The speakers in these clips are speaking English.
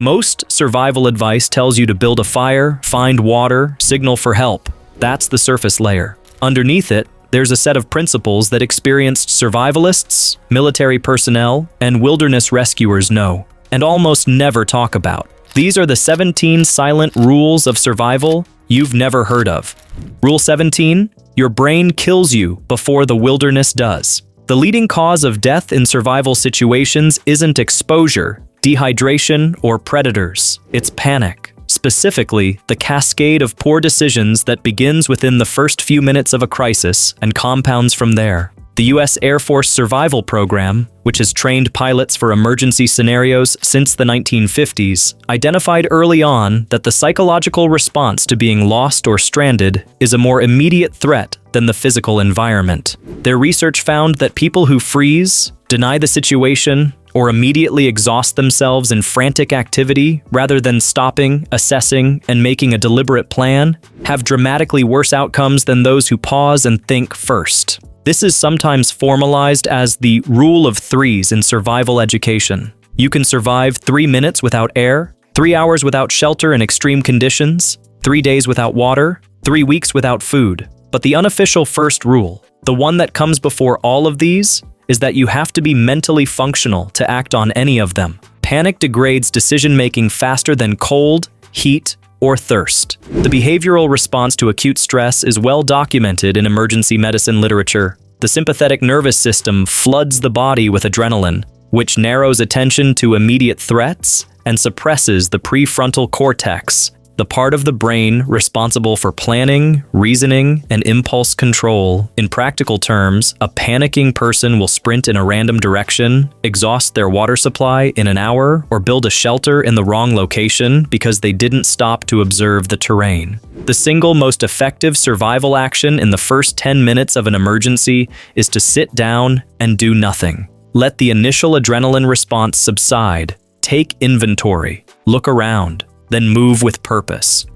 Most survival advice tells you to build a fire, find water, signal for help. That's the surface layer. Underneath it, there's a set of principles that experienced survivalists, military personnel, and wilderness rescuers know, and almost never talk about. These are the 17 silent rules of survival you've never heard of. Rule 17, your brain kills you before the wilderness does. The leading cause of death in survival situations isn't exposure, dehydration, or predators. It's panic. Specifically, the cascade of poor decisions that begins within the first few minutes of a crisis and compounds from there. The U.S. Air Force Survival Program, which has trained pilots for emergency scenarios since the 1950s, identified early on that the psychological response to being lost or stranded is a more immediate threat than the physical environment. Their research found that people who freeze, deny the situation, or immediately exhaust themselves in frantic activity rather than stopping, assessing, and making a deliberate plan, have dramatically worse outcomes than those who pause and think first. This is sometimes formalized as the rule of threes in survival education. You can survive 3 minutes without air, 3 hours without shelter in extreme conditions, 3 days without water, 3 weeks without food. But the unofficial first rule, the one that comes before all of these, is that you have to be mentally functional to act on any of them. Panic degrades decision-making faster than cold, heat, or thirst. The behavioral response to acute stress is well documented in emergency medicine literature. The sympathetic nervous system floods the body with adrenaline, which narrows attention to immediate threats and suppresses the prefrontal cortex, the part of the brain responsible for planning, reasoning, and impulse control. In practical terms, a panicking person will sprint in a random direction, exhaust their water supply in an hour, or build a shelter in the wrong location because they didn't stop to observe the terrain. The single most effective survival action in the first 10 minutes of an emergency is to sit down and do nothing. Let the initial adrenaline response subside. Take inventory. Look around. Then move with purpose.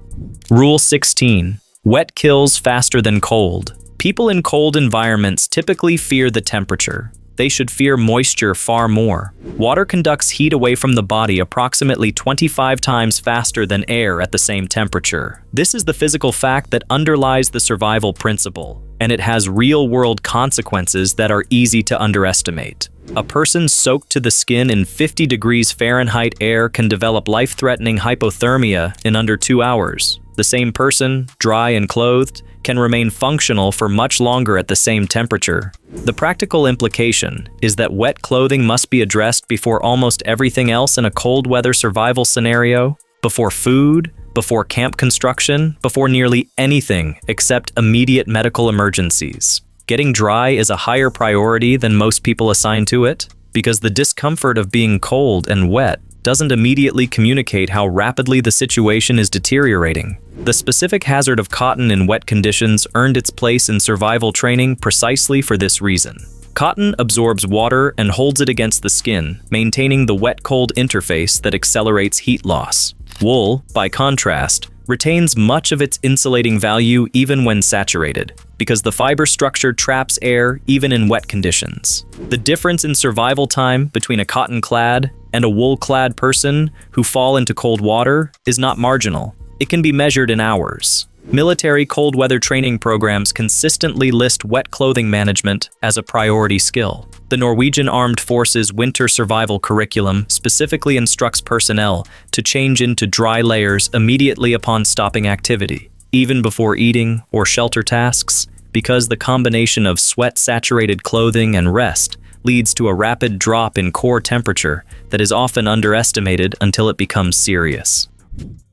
Rule 16. Wet kills faster than cold. People in cold environments typically fear the temperature. They should fear moisture far more. Water conducts heat away from the body approximately 25 times faster than air at the same temperature. This is the physical fact that underlies the survival principle, and it has real-world consequences that are easy to underestimate. A person soaked to the skin in 50 degrees Fahrenheit air can develop life-threatening hypothermia in under 2 hours. The same person, dry and clothed, can remain functional for much longer at the same temperature. The practical implication is that wet clothing must be addressed before almost everything else in a cold weather survival scenario, before food, before camp construction, before nearly anything except immediate medical emergencies. Getting dry is a higher priority than most people assign to it, because the discomfort of being cold and wet doesn't immediately communicate how rapidly the situation is deteriorating. The specific hazard of cotton in wet conditions earned its place in survival training precisely for this reason. Cotton absorbs water and holds it against the skin, maintaining the wet-cold interface that accelerates heat loss. Wool, by contrast, retains much of its insulating value even when saturated, because the fiber structure traps air even in wet conditions. The difference in survival time between a cotton-clad and a wool-clad person who fall into cold water is not marginal. It can be measured in hours. Military cold weather training programs consistently list wet clothing management as a priority skill. The Norwegian Armed Forces Winter Survival Curriculum specifically instructs personnel to change into dry layers immediately upon stopping activity, even before eating or shelter tasks, because the combination of sweat-saturated clothing and rest leads to a rapid drop in core temperature that is often underestimated until it becomes serious.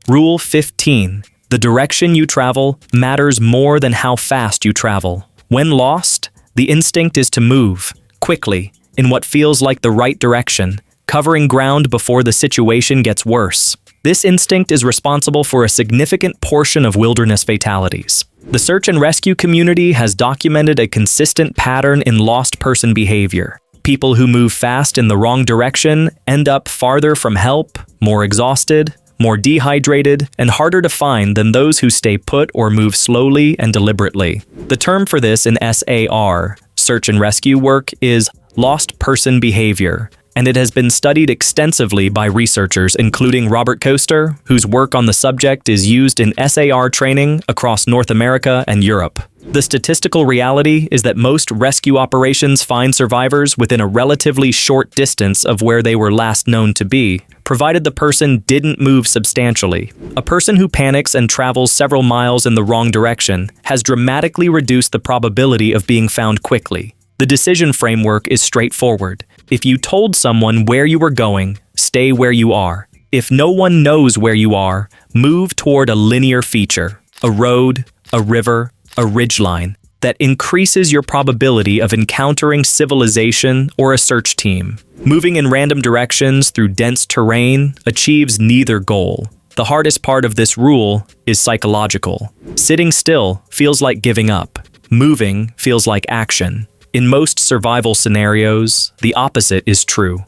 Rule 15. The direction you travel matters more than how fast you travel. When lost, the instinct is to move, quickly, in what feels like the right direction, covering ground before the situation gets worse. This instinct is responsible for a significant portion of wilderness fatalities. The search and rescue community has documented a consistent pattern in lost person behavior. People who move fast in the wrong direction end up farther from help, more exhausted, more dehydrated, and harder to find than those who stay put or move slowly and deliberately. The term for this in SAR, search and rescue work, is lost person behavior. and it has been studied extensively by researchers including Robert Koester, whose work on the subject is used in SAR training across North America and Europe. The statistical reality is that most rescue operations find survivors within a relatively short distance of where they were last known to be, provided the person didn't move substantially. A person who panics and travels several miles in the wrong direction has dramatically reduced the probability of being found quickly. The decision framework is straightforward. If you told someone where you were going, stay where you are. If no one knows where you are, move toward a linear feature, a road, a river, a ridgeline, that increases your probability of encountering civilization or a search team. Moving in random directions through dense terrain achieves neither goal. The hardest part of this rule is psychological. Sitting still feels like giving up. Moving feels like action. In most survival scenarios, the opposite is true.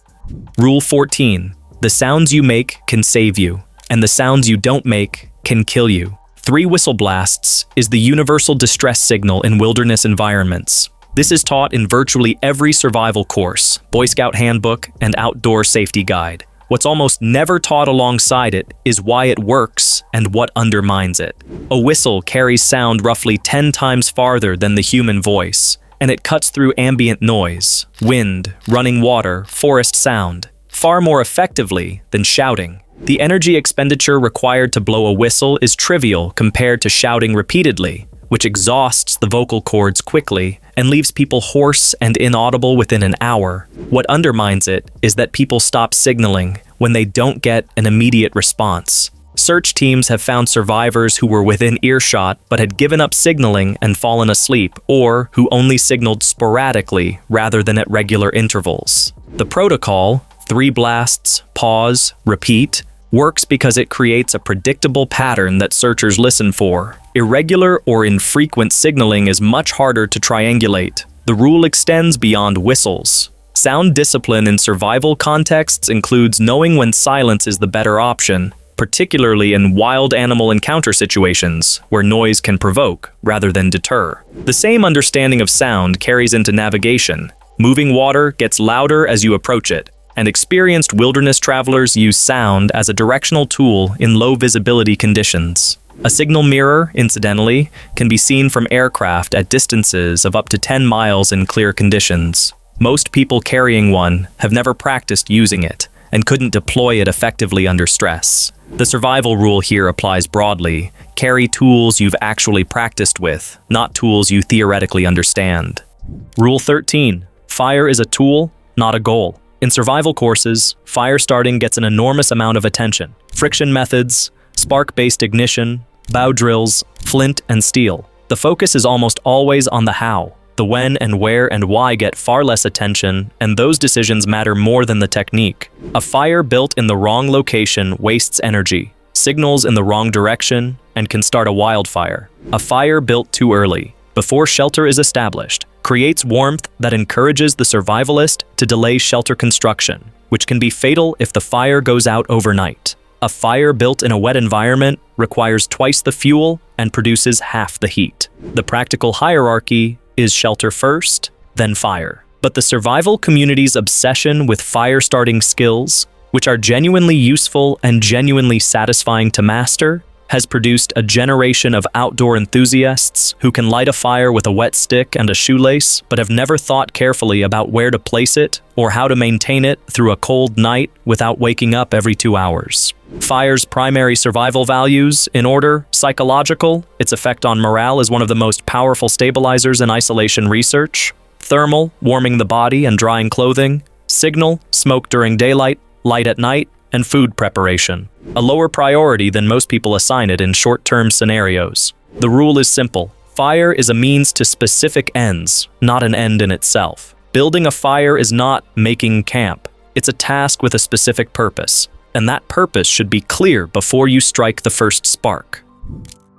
Rule 14. The sounds you make can save you, and the sounds you don't make can kill you. 3 whistle blasts is the universal distress signal in wilderness environments. This is taught in virtually every survival course, Boy Scout handbook, and outdoor safety guide. What's almost never taught alongside it is why it works and what undermines it. A whistle carries sound roughly 10 times farther than the human voice, and it cuts through ambient noise, wind, running water, forest sound, far more effectively than shouting. The energy expenditure required to blow a whistle is trivial compared to shouting repeatedly, which exhausts the vocal cords quickly and leaves people hoarse and inaudible within an hour. What undermines it is that people stop signaling when they don't get an immediate response. Search teams have found survivors who were within earshot but had given up signaling and fallen asleep, or who only signaled sporadically rather than at regular intervals. The protocol, 3 blasts, pause, repeat, works because it creates a predictable pattern that searchers listen for. Irregular or infrequent signaling is much harder to triangulate. The rule extends beyond whistles. Sound discipline in survival contexts includes knowing when silence is the better option, particularly in wild animal encounter situations where noise can provoke rather than deter. The same understanding of sound carries into navigation. Moving water gets louder as you approach it, and experienced wilderness travelers use sound as a directional tool in low visibility conditions. A signal mirror, incidentally, can be seen from aircraft at distances of up to 10 miles in clear conditions. Most people carrying one have never practiced using it and couldn't deploy it effectively under stress. The survival rule here applies broadly. Carry tools you've actually practiced with, not tools you theoretically understand. Rule 13. Fire is a tool, not a goal. In survival courses, fire starting gets an enormous amount of attention. Friction methods, spark-based ignition, bow drills, flint and steel. The focus is almost always on the how. The when and where and why get far less attention, and those decisions matter more than the technique. A fire built in the wrong location wastes energy, signals in the wrong direction, and can start a wildfire. A fire built too early, before shelter is established, creates warmth that encourages the survivalist to delay shelter construction, which can be fatal if the fire goes out overnight. A fire built in a wet environment requires twice the fuel and produces half the heat. The practical hierarchy is shelter first, then fire. But the survival community's obsession with fire-starting skills, which are genuinely useful and genuinely satisfying to master, has produced a generation of outdoor enthusiasts who can light a fire with a wet stick and a shoelace, but have never thought carefully about where to place it or how to maintain it through a cold night without waking up every 2 hours. Fire's primary survival values, in order: psychological, its effect on morale is one of the most powerful stabilizers in isolation research; thermal, warming the body and drying clothing; signal, smoke during daylight, light at night; and food preparation. A lower priority than most people assign it in short-term scenarios. The rule is simple. Fire is a means to specific ends, not an end in itself. Building a fire is not making camp. It's a task with a specific purpose, and that purpose should be clear before you strike the first spark.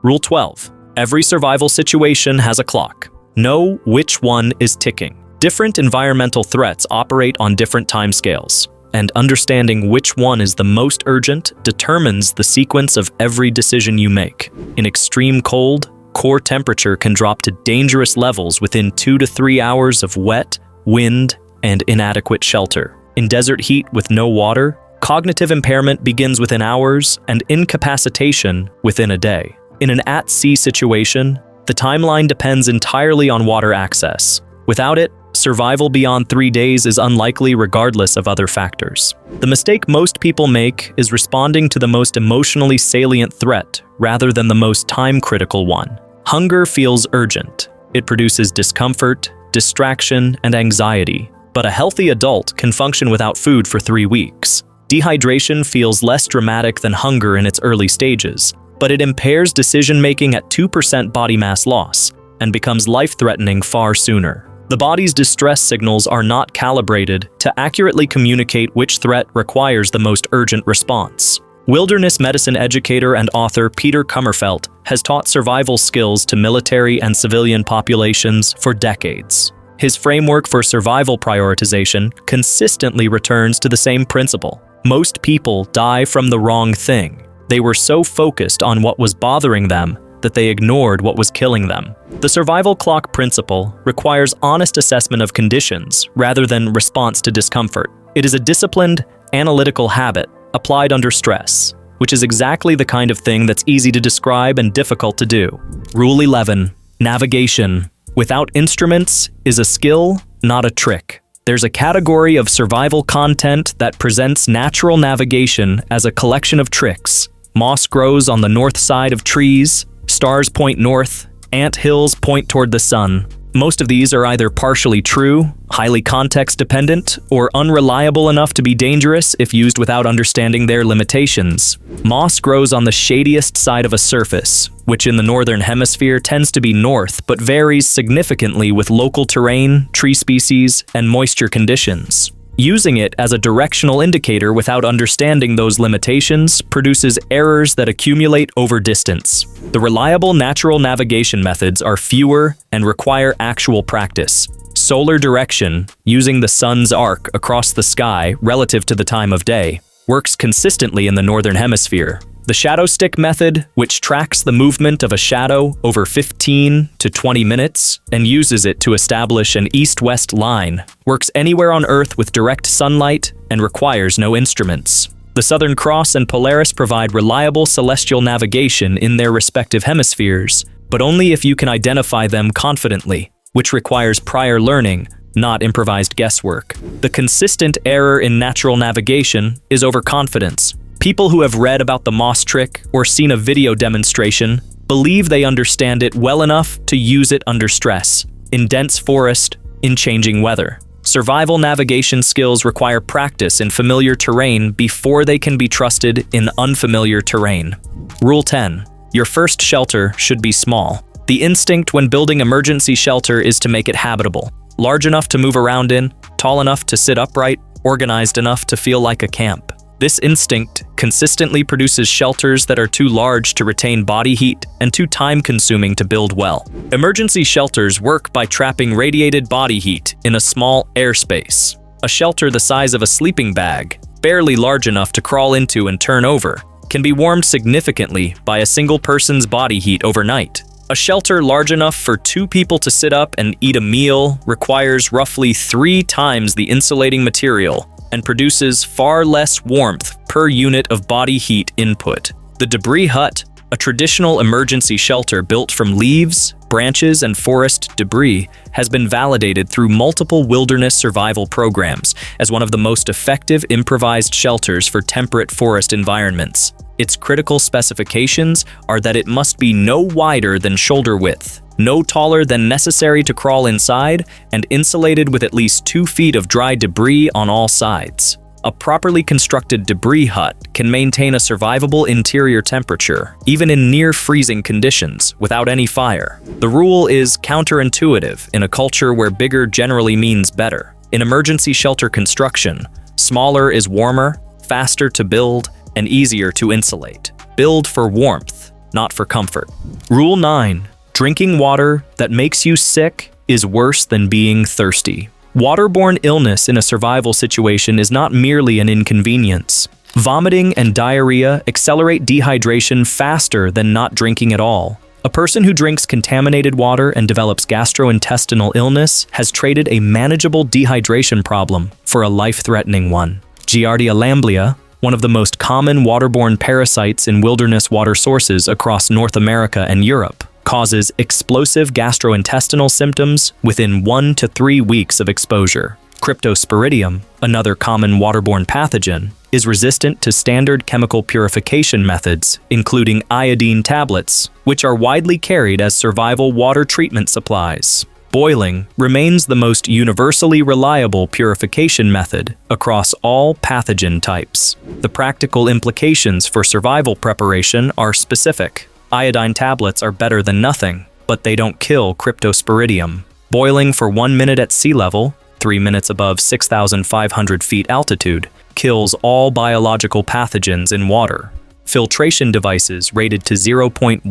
Rule 12. Every survival situation has a clock. Know which one is ticking. Different environmental threats operate on different timescales, and understanding which one is the most urgent determines the sequence of every decision you make. In extreme cold, core temperature can drop to dangerous levels within 2 to 3 hours of wet, wind, and inadequate shelter. In desert heat with no water, cognitive impairment begins within hours and incapacitation within a day. In an at-sea situation, the timeline depends entirely on water access. Without it, survival beyond 3 days is unlikely regardless of other factors. The mistake most people make is responding to the most emotionally salient threat rather than the most time-critical one. Hunger feels urgent. It produces discomfort, distraction, and anxiety. But a healthy adult can function without food for 3 weeks. Dehydration feels less dramatic than hunger in its early stages, but it impairs decision-making at 2% body mass loss and becomes life-threatening far sooner. The body's distress signals are not calibrated to accurately communicate which threat requires the most urgent response. Wilderness medicine educator and author Peter Kummerfelt has taught survival skills to military and civilian populations for decades. His framework for survival prioritization consistently returns to the same principle. Most people die from the wrong thing. They were so focused on what was bothering them that they ignored what was killing them. The survival clock principle requires honest assessment of conditions rather than response to discomfort. It is a disciplined, analytical habit applied under stress, which is exactly the kind of thing that's easy to describe and difficult to do. Rule 11. Navigation without instruments is a skill, not a trick. There's a category of survival content that presents natural navigation as a collection of tricks. Moss grows on the north side of trees, stars point north, ant hills point toward the sun. Most of these are either partially true, highly context-dependent, or unreliable enough to be dangerous if used without understanding their limitations. Moss grows on the shadiest side of a surface, which in the northern hemisphere tends to be north but varies significantly with local terrain, tree species, and moisture conditions. Using it as a directional indicator without understanding those limitations produces errors that accumulate over distance. The reliable natural navigation methods are fewer and require actual practice. Solar direction, using the sun's arc across the sky relative to the time of day, works consistently in the northern hemisphere. The shadow stick method, which tracks the movement of a shadow over 15 to 20 minutes and uses it to establish an east-west line, works anywhere on Earth with direct sunlight and requires no instruments. The Southern Cross and Polaris provide reliable celestial navigation in their respective hemispheres, but only if you can identify them confidently, which requires prior learning, not improvised guesswork. The consistent error in natural navigation is overconfidence. People who have read about the Moss trick or seen a video demonstration believe they understand it well enough to use it under stress, in dense forest, in changing weather. Survival navigation skills require practice in familiar terrain before they can be trusted in unfamiliar terrain. Rule 10. Your first shelter should be small. The instinct when building emergency shelter is to make it habitable, large enough to move around in, tall enough to sit upright, organized enough to feel like a camp. This instinct consistently produces shelters that are too large to retain body heat and too time-consuming to build well. Emergency shelters work by trapping radiated body heat in a small airspace. A shelter the size of a sleeping bag, barely large enough to crawl into and turn over, can be warmed significantly by a single person's body heat overnight. A shelter large enough for 2 people to sit up and eat a meal requires roughly 3 times the insulating material and produces far less warmth per unit of body heat input. The debris hut, a traditional emergency shelter built from leaves, branches, and forest debris, has been validated through multiple wilderness survival programs as one of the most effective improvised shelters for temperate forest environments. Its critical specifications are that it must be no wider than shoulder width, no taller than necessary to crawl inside, and insulated with at least 2 feet of dry debris on all sides. A properly constructed debris hut can maintain a survivable interior temperature, even in near-freezing conditions, without any fire. The rule is counterintuitive in a culture where bigger generally means better. In emergency shelter construction, smaller is warmer, faster to build, and easier to insulate. Build for warmth, not for comfort. Rule 9. Drinking water that makes you sick is worse than being thirsty. Waterborne illness in a survival situation is not merely an inconvenience. Vomiting and diarrhea accelerate dehydration faster than not drinking at all. A person who drinks contaminated water and develops gastrointestinal illness has traded a manageable dehydration problem for a life-threatening one. Giardia lamblia, one of the most common waterborne parasites in wilderness water sources across North America and Europe, causes explosive gastrointestinal symptoms within 1 to 3 weeks of exposure. Cryptosporidium, another common waterborne pathogen, is resistant to standard chemical purification methods, including iodine tablets, which are widely carried as survival water treatment supplies. Boiling remains the most universally reliable purification method across all pathogen types. The practical implications for survival preparation are specific. Iodine tablets are better than nothing, but they don't kill Cryptosporidium. Boiling for 1 minute at sea level, 3 minutes above 6,500 feet altitude, kills all biological pathogens in water. Filtration devices rated to 0.1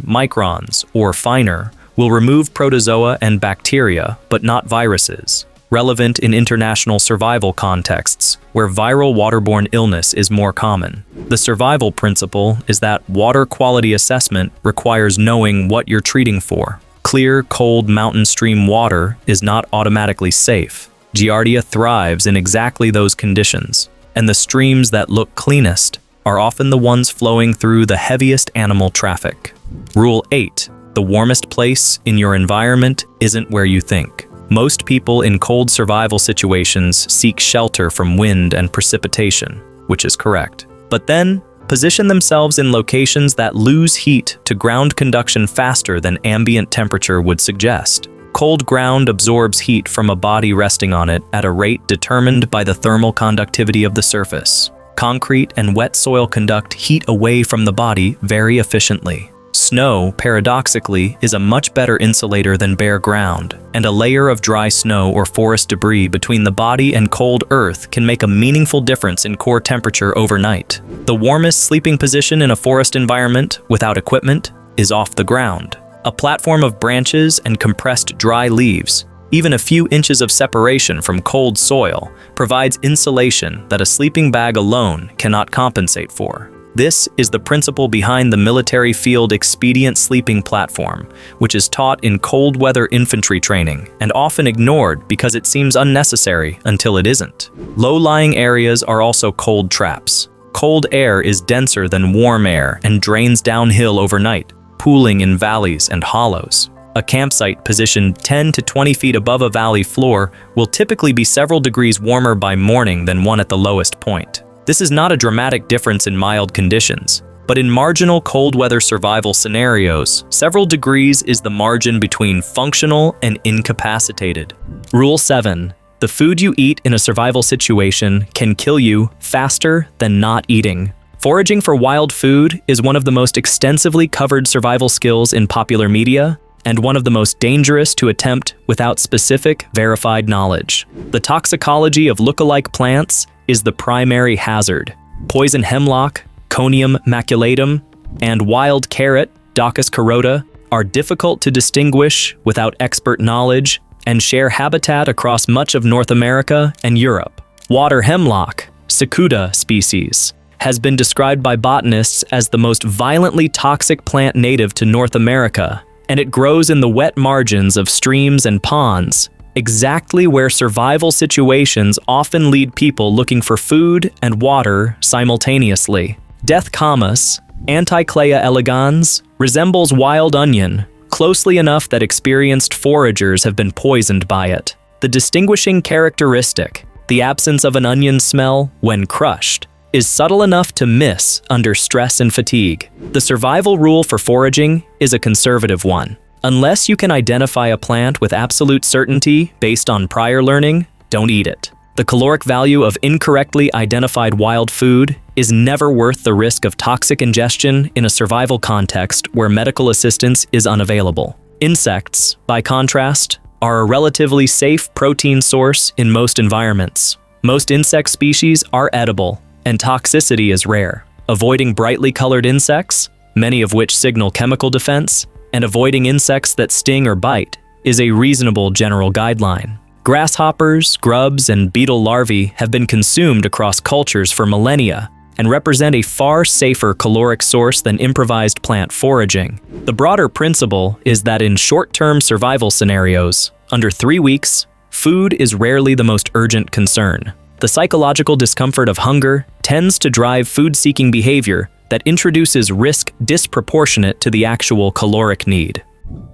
microns or finer will remove protozoa and bacteria, but not viruses, relevant in international survival contexts where viral waterborne illness is more common. The survival principle is that water quality assessment requires knowing what you're treating for. Clear, cold mountain stream water is not automatically safe. Giardia thrives in exactly those conditions, and the streams that look cleanest are often the ones flowing through the heaviest animal traffic. Rule 8. The warmest place in your environment isn't where you think. Most people in cold survival situations seek shelter from wind and precipitation, which is correct. But then, position themselves in locations that lose heat to ground conduction faster than ambient temperature would suggest. Cold ground absorbs heat from a body resting on it at a rate determined by the thermal conductivity of the surface. Concrete and wet soil conduct heat away from the body very efficiently. Snow, paradoxically, is a much better insulator than bare ground, and a layer of dry snow or forest debris between the body and cold earth can make a meaningful difference in core temperature overnight. The warmest sleeping position in a forest environment, without equipment, is off the ground. A platform of branches and compressed dry leaves, even a few inches of separation from cold soil, provides insulation that a sleeping bag alone cannot compensate for. This is the principle behind the military field expedient sleeping platform, which is taught in cold weather infantry training and often ignored because it seems unnecessary until it isn't. Low-lying areas are also cold traps. Cold air is denser than warm air and drains downhill overnight, pooling in valleys and hollows. A campsite positioned 10 to 20 feet above a valley floor will typically be several degrees warmer by morning than one at the lowest point. This is not a dramatic difference in mild conditions, but in marginal cold weather survival scenarios, several degrees is the margin between functional and incapacitated. Rule 7. The food you eat in a survival situation can kill you faster than not eating. Foraging for wild food is one of the most extensively covered survival skills in popular media, and one of the most dangerous to attempt without specific, verified knowledge. The toxicology of look-alike plants is the primary hazard. Poison hemlock, Conium maculatum, and wild carrot, Docus carota, are difficult to distinguish without expert knowledge and share habitat across much of North America and Europe. Water hemlock, Cicuta species, has been described by botanists as the most violently toxic plant native to North America, and it grows in the wet margins of streams and ponds, exactly where survival situations often lead people looking for food and water simultaneously. Death camas, Anticlea elegans, resembles wild onion, closely enough that experienced foragers have been poisoned by it. The distinguishing characteristic, the absence of an onion smell when crushed, is subtle enough to miss under stress and fatigue. The survival rule for foraging is a conservative one. Unless you can identify a plant with absolute certainty based on prior learning, don't eat it. The caloric value of incorrectly identified wild food is never worth the risk of toxic ingestion in a survival context where medical assistance is unavailable. Insects, by contrast, are a relatively safe protein source in most environments. Most insect species are edible, and toxicity is rare. Avoiding brightly colored insects, many of which signal chemical defense, and avoiding insects that sting or bite is a reasonable general guideline. Grasshoppers, grubs, and beetle larvae have been consumed across cultures for millennia, and represent a far safer caloric source than improvised plant foraging. The broader principle is that in short-term survival scenarios, under 3 weeks, food is rarely the most urgent concern. The psychological discomfort of hunger tends to drive food-seeking behavior that introduces risk disproportionate to the actual caloric need.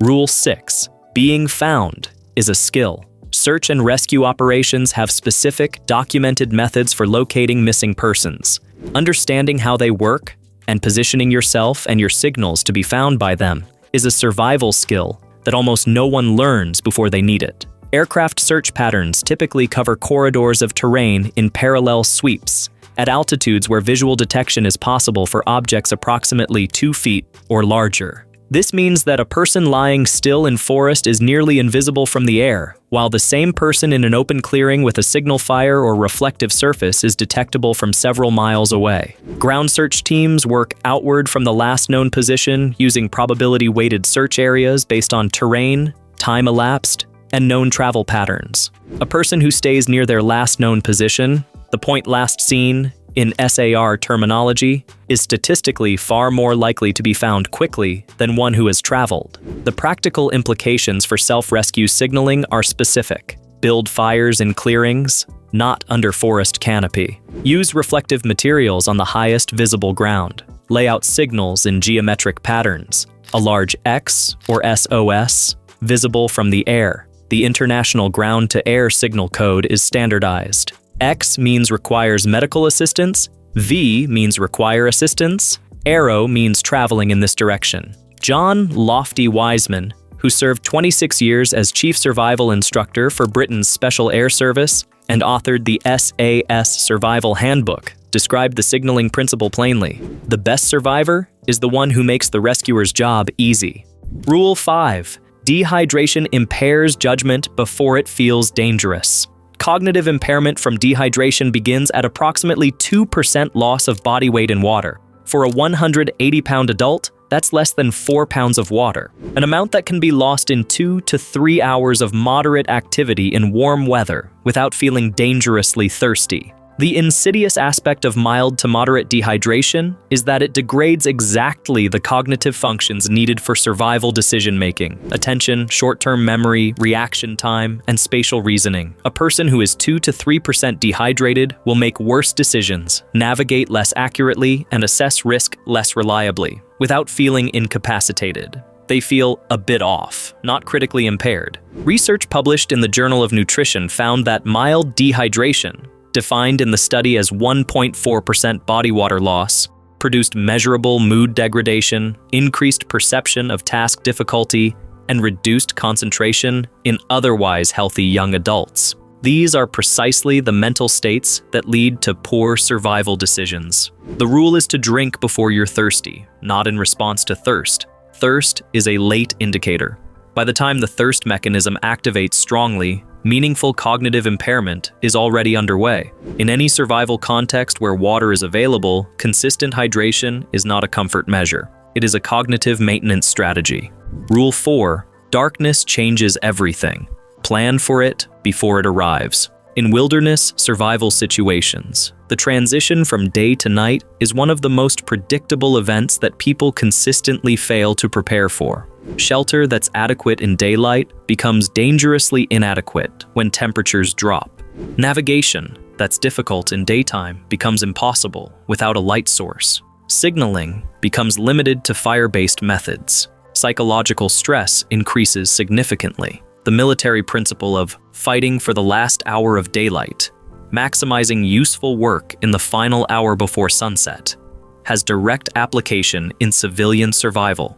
Rule 6. Being found is a skill. Search and rescue operations have specific, documented methods for locating missing persons. Understanding how they work and positioning yourself and your signals to be found by them is a survival skill that almost no one learns before they need it. Aircraft search patterns typically cover corridors of terrain in parallel sweeps, at altitudes where visual detection is possible for objects approximately 2 feet or larger. This means that a person lying still in forest is nearly invisible from the air, while the same person in an open clearing with a signal fire or reflective surface is detectable from several miles away. Ground search teams work outward from the last known position using probability-weighted search areas based on terrain, time elapsed, and known travel patterns. A person who stays near their last known position, the point last seen in SAR terminology, is statistically far more likely to be found quickly than one who has traveled. The practical implications for self-rescue signaling are specific. Build fires in clearings, not under forest canopy. Use reflective materials on the highest visible ground. Lay out signals in geometric patterns. A large X or SOS, visible from the air. The International Ground-to-Air Signal Code is standardized. X means requires medical assistance, V means require assistance, arrow means traveling in this direction. John Lofty Wiseman, who served 26 years as Chief Survival Instructor for Britain's Special Air Service and authored the SAS Survival Handbook, described the signaling principle plainly. The best survivor is the one who makes the rescuer's job easy. Rule 5. Dehydration impairs judgment before it feels dangerous. Cognitive impairment from dehydration begins at approximately 2% loss of body weight in water. For a 180-pound adult, that's less than 4 pounds of water, an amount that can be lost in 2 to 3 hours of moderate activity in warm weather without feeling dangerously thirsty. The insidious aspect of mild to moderate dehydration is that it degrades exactly the cognitive functions needed for survival decision-making: attention, short-term memory, reaction time, and spatial reasoning. A person who is 2 to 3% dehydrated will make worse decisions, navigate less accurately, and assess risk less reliably, without feeling incapacitated. They feel a bit off, not critically impaired. Research published in the Journal of Nutrition found that mild dehydration, defined in the study as 1.4% body water loss, produced measurable mood degradation, increased perception of task difficulty, and reduced concentration in otherwise healthy young adults. These are precisely the mental states that lead to poor survival decisions. The rule is to drink before you're thirsty, not in response to thirst. Thirst is a late indicator. By the time the thirst mechanism activates strongly, meaningful cognitive impairment is already underway. In any survival context where water is available, consistent hydration is not a comfort measure. It is a cognitive maintenance strategy. Rule 4. Darkness changes everything. Plan for it before it arrives. In wilderness survival situations, the transition from day to night is one of the most predictable events that people consistently fail to prepare for. Shelter that's adequate in daylight becomes dangerously inadequate when temperatures drop. Navigation that's difficult in daytime becomes impossible without a light source. Signaling becomes limited to fire-based methods. Psychological stress increases significantly. The military principle of fighting for the last hour of daylight, maximizing useful work in the final hour before sunset, has direct application in civilian survival.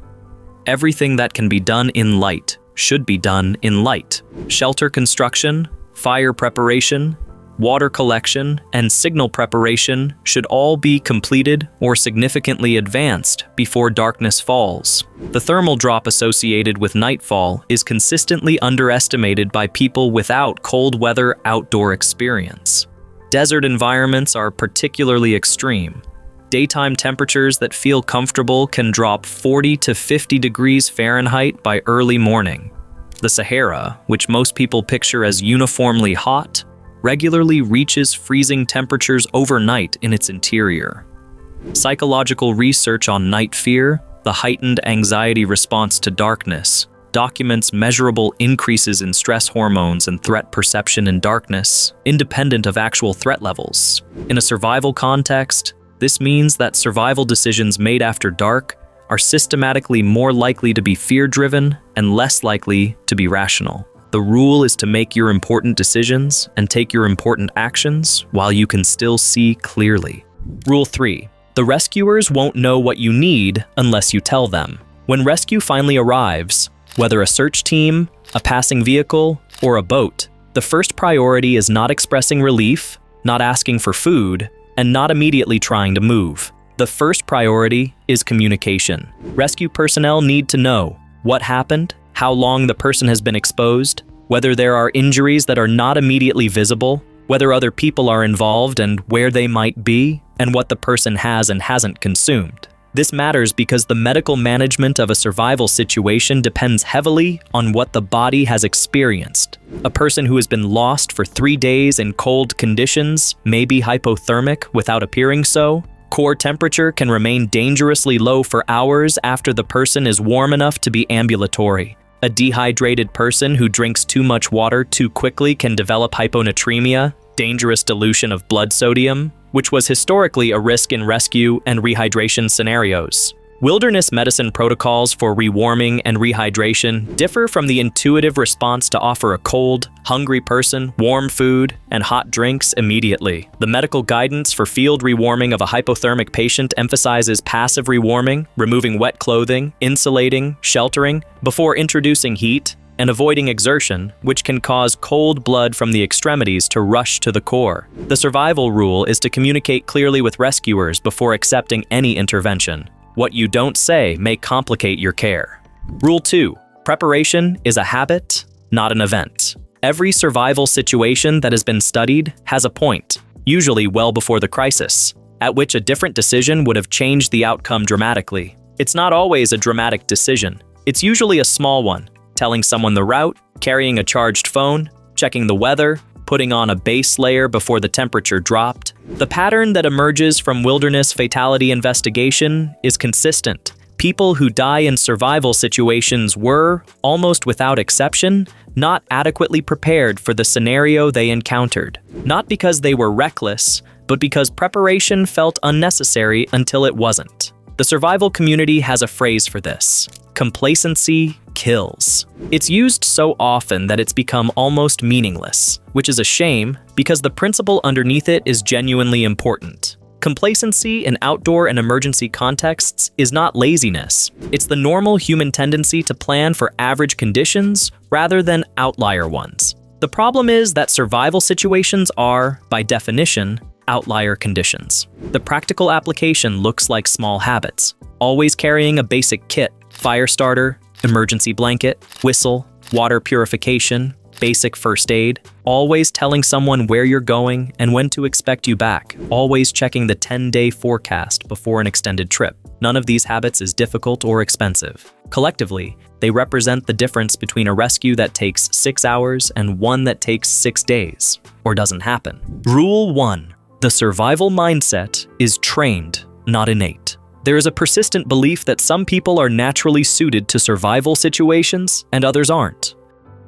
Everything that can be done in light should be done in light. Shelter construction, fire preparation, water collection, and signal preparation should all be completed or significantly advanced before darkness falls. The thermal drop associated with nightfall is consistently underestimated by people without cold weather outdoor experience. Desert environments are particularly extreme. Daytime temperatures that feel comfortable can drop 40 to 50 degrees Fahrenheit by early morning. The Sahara, which most people picture as uniformly hot, regularly reaches freezing temperatures overnight in its interior. Psychological research on night fear, the heightened anxiety response to darkness, documents measurable increases in stress hormones and threat perception in darkness, independent of actual threat levels. In a survival context, this means that survival decisions made after dark are systematically more likely to be fear-driven and less likely to be rational. The rule is to make your important decisions and take your important actions while you can still see clearly. Rule 3. The rescuers won't know what you need unless you tell them. When rescue finally arrives, whether a search team, a passing vehicle, or a boat, the first priority is not expressing relief, not asking for food, and not immediately trying to move. The first priority is communication. Rescue personnel need to know what happened, how long the person has been exposed, whether there are injuries that are not immediately visible, whether other people are involved and where they might be, and what the person has and hasn't consumed. This matters because the medical management of a survival situation depends heavily on what the body has experienced. A person who has been lost for 3 days in cold conditions may be hypothermic without appearing so. Core temperature can remain dangerously low for hours after the person is warm enough to be ambulatory. A dehydrated person who drinks too much water too quickly can develop hyponatremia, dangerous dilution of blood sodium, which was historically a risk in rescue and rehydration scenarios. Wilderness medicine protocols for rewarming and rehydration differ from the intuitive response to offer a cold, hungry person warm food and hot drinks immediately. The medical guidance for field rewarming of a hypothermic patient emphasizes passive rewarming, removing wet clothing, insulating, sheltering, before introducing heat, and avoiding exertion, which can cause cold blood from the extremities to rush to the core. The survival rule is to communicate clearly with rescuers before accepting any intervention. What you don't say may complicate your care. Rule 2. Preparation is a habit, not an event. Every survival situation that has been studied has a point, usually well before the crisis, at which a different decision would have changed the outcome dramatically. It's not always a dramatic decision. It's usually a small one. Telling someone the route, carrying a charged phone, checking the weather, putting on a base layer before the temperature dropped. The pattern that emerges from wilderness fatality investigation is consistent. People who die in survival situations were, almost without exception, not adequately prepared for the scenario they encountered. Not because they were reckless, but because preparation felt unnecessary until it wasn't. The survival community has a phrase for this: complacency kills. It's used so often that it's become almost meaningless, which is a shame because the principle underneath it is genuinely important. Complacency in outdoor and emergency contexts is not laziness. It's the normal human tendency to plan for average conditions rather than outlier ones. The problem is that survival situations are, by definition, outlier conditions. The practical application looks like small habits: always carrying a basic kit, fire starter, emergency blanket, whistle, water purification, basic first aid, always telling someone where you're going and when to expect you back, always checking the 10-day forecast before an extended trip. None of these habits is difficult or expensive. Collectively, they represent the difference between a rescue that takes 6 hours and one that takes 6 days, or doesn't happen. Rule 1. The survival mindset is trained, not innate. There is a persistent belief that some people are naturally suited to survival situations and others aren't.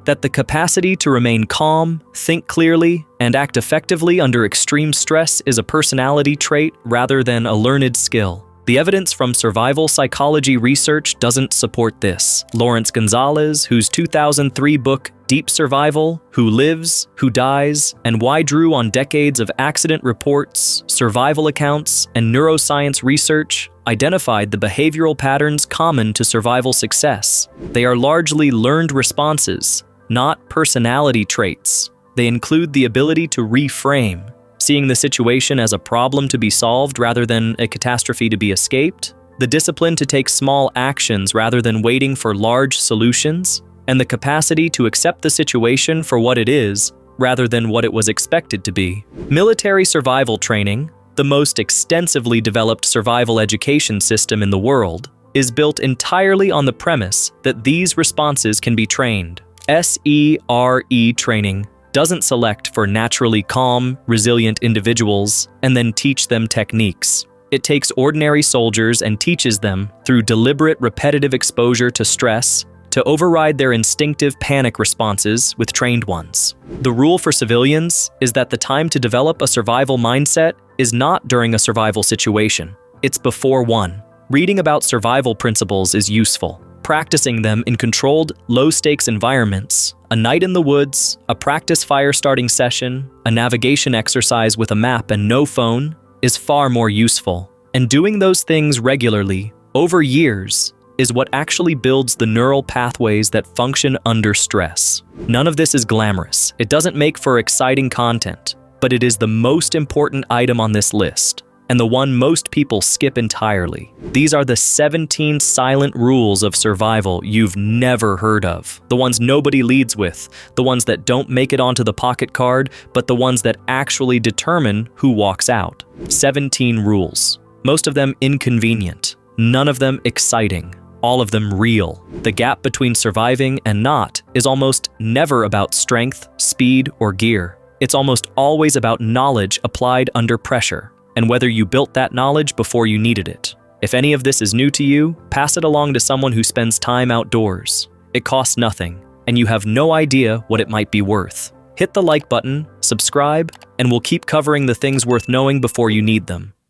That the capacity to remain calm, think clearly, and act effectively under extreme stress is a personality trait rather than a learned skill. The evidence from survival psychology research doesn't support this. Lawrence Gonzalez, whose 2003 book Deep Survival: Who Lives, Who Dies, and Why drew on decades of accident reports, survival accounts, and neuroscience research, identified the behavioral patterns common to survival success. They are largely learned responses, not personality traits. They include the ability to reframe, seeing the situation as a problem to be solved rather than a catastrophe to be escaped, the discipline to take small actions rather than waiting for large solutions, and the capacity to accept the situation for what it is rather than what it was expected to be. Military survival training, the most extensively developed survival education system in the world, is built entirely on the premise that these responses can be trained. SERE training doesn't select for naturally calm, resilient individuals and then teach them techniques. It takes ordinary soldiers and teaches them, through deliberate, repetitive exposure to stress, to override their instinctive panic responses with trained ones. The rule for civilians is that the time to develop a survival mindset is not during a survival situation. It's before one. Reading about survival principles is useful. Practicing them in controlled, low-stakes environments, a night in the woods, a practice fire-starting session, a navigation exercise with a map and no phone, is far more useful. And doing those things regularly, over years, is what actually builds the neural pathways that function under stress. None of this is glamorous. It doesn't make for exciting content, but it is the most important item on this list, and the one most people skip entirely. These are the 17 silent rules of survival you've never heard of. The ones nobody leads with, the ones that don't make it onto the pocket card, but the ones that actually determine who walks out. 17 rules. Most of them inconvenient, none of them exciting, all of them real. The gap between surviving and not is almost never about strength, speed, or gear. It's almost always about knowledge applied under pressure, and whether you built that knowledge before you needed it. If any of this is new to you, pass it along to someone who spends time outdoors. It costs nothing, and you have no idea what it might be worth. Hit the like button, subscribe, and we'll keep covering the things worth knowing before you need them.